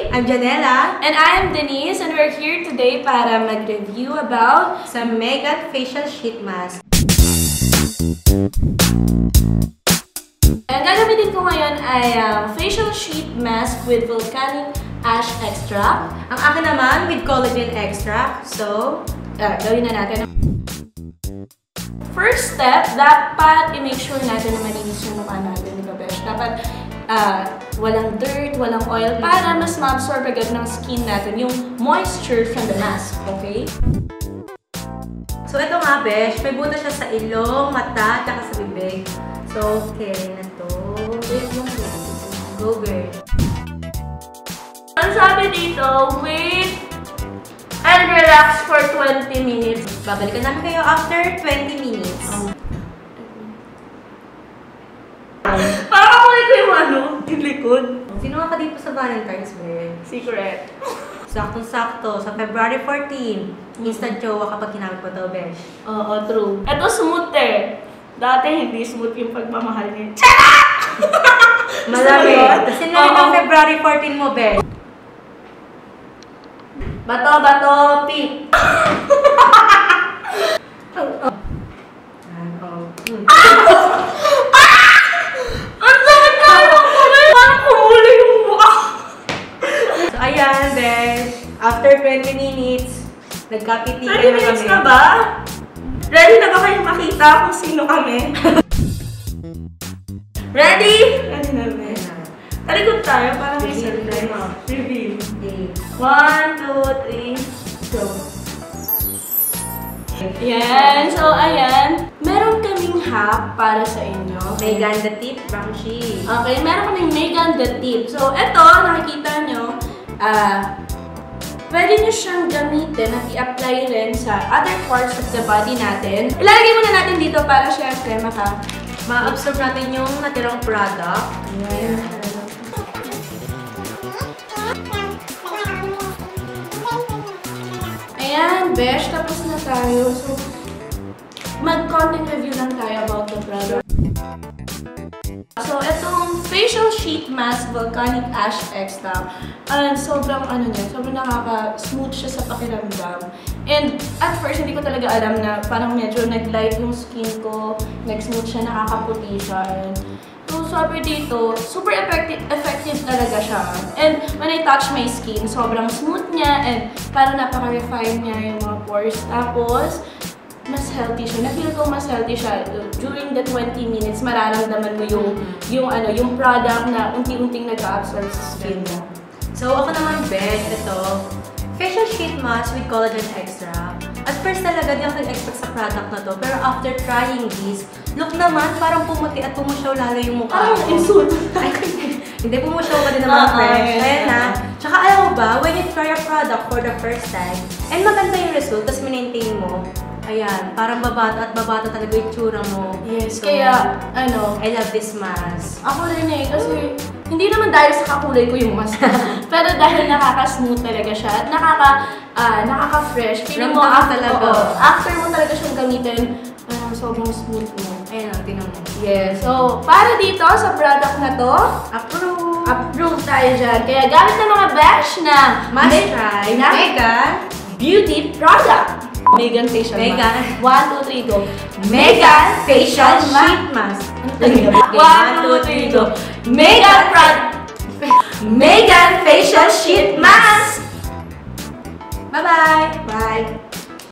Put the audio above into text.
I'm Janela. And I am Denise, and we're here today para mag-review about sa Megan Facial Sheet Mask. Ang gagamitin ko ngayon ay facial sheet mask with volcanic ash extract. Ang akin naman with collagen extract. So, gawin na natin. First step, dapat i-make sure natin na malinis yung mukha natin, di ba, besh? Dapat walang dirt, walang oil, para mas ma-absorb agad ng skin natin yung moisture from the mask, okay? So, ito nga, besh. May butas siya sa ilong, mata, at sa bibig. So, okay na to. Go, girl. Ang sabi dito, wait and relax for 20 minutes. Babalikan namin kayo after 20 minutes. Parang kakulay ko yung likod. Sino ka dito sa Valentine's Day? Secret. Saktong-sakto. Sa February 14, instant jowa kapag ginamit mo to, besh. Oo, true. Ito smooth eh. Dati hindi smooth yung pagmamahal niya. Malamig. Kasi namin ang February 14 mo, besh. Bato, pink. Ang sakit na yung kulay! Parang kumuli yung mukha. So, ayan, besh. After 20 minutes, nagkapitigan 20 minutes na ba? Ready na ba kayong makita kung sino kami? Ready? Ready na, besh. Talikod tayo para may surprise. Reveal. 1, 2, 3, go. Ayan. So, ayan. Meron kaming hack para sa inyo. Megan the Tip, Bangshi. Okay, meron kaming Megan the Tip. So, eto, nakikita nyo, pwede nyo siyang gamitin at i-apply rin sa other parts of the body natin. Ilalagay muna natin dito para syempre Ma-absorb natin yung natirang product. Ayan. Ayan, besh, tapos na tayo. So, mag-content review lang tayo about the product. So, itong facial sheet mask volcanic ash extract, sobrang sobrang nakaka-smooth siya sa pakiramdam. And at first, hindi ko talaga alam na parang medyo nag-light yung skin ko, nag-smooth siya, nakakaputi siya. And so, sabi dito, super effective talaga siya. And when I touch my skin, sobrang smooth niya and parang napaka-refine niya yung mga pores. Tapos, mas healthy siya. Na-feel ko mas healthy siya. During the 20 minutes, mararamdaman mo yung product na unti-unting nag-absorb sa skin mo. So, ako naman, besh, ito, facial sheet mask with collagen extract. At first talaga, di ako nag-expect sa product na to. Pero after trying this, look naman, parang pumuti at pumusyaw lalo yung mukha ko. Insult. Hindi, pumusyaw ka din naman, fresh. Ayan na. Tsaka alam mo ba, when you try a product for the first time, and maganda yung result, tapos maintain mo, ayan, parang babata at babata talaga yung tsura mo. Yes, so, kaya, I love this mask. Ako rin eh, kasi hindi naman dahil sa kakulay ko yung mask. Pero dahil nakaka-smooth talaga siya at nakaka-fresh. Feeling mo after mo talaga siyang gamitin, sobrang smooth mo. Ayan ang tinan mo. Yes. So, para dito sa product na to, approve tayo dyan. Kaya gamit ng mga besh na must try Megan beauty product. Megan Facial Mask. 1, 2, 3, go. Megan Facial Sheet Mask. 1, 2, 3, go. Megan Facial Sheet Mask. Bye-bye. Bye.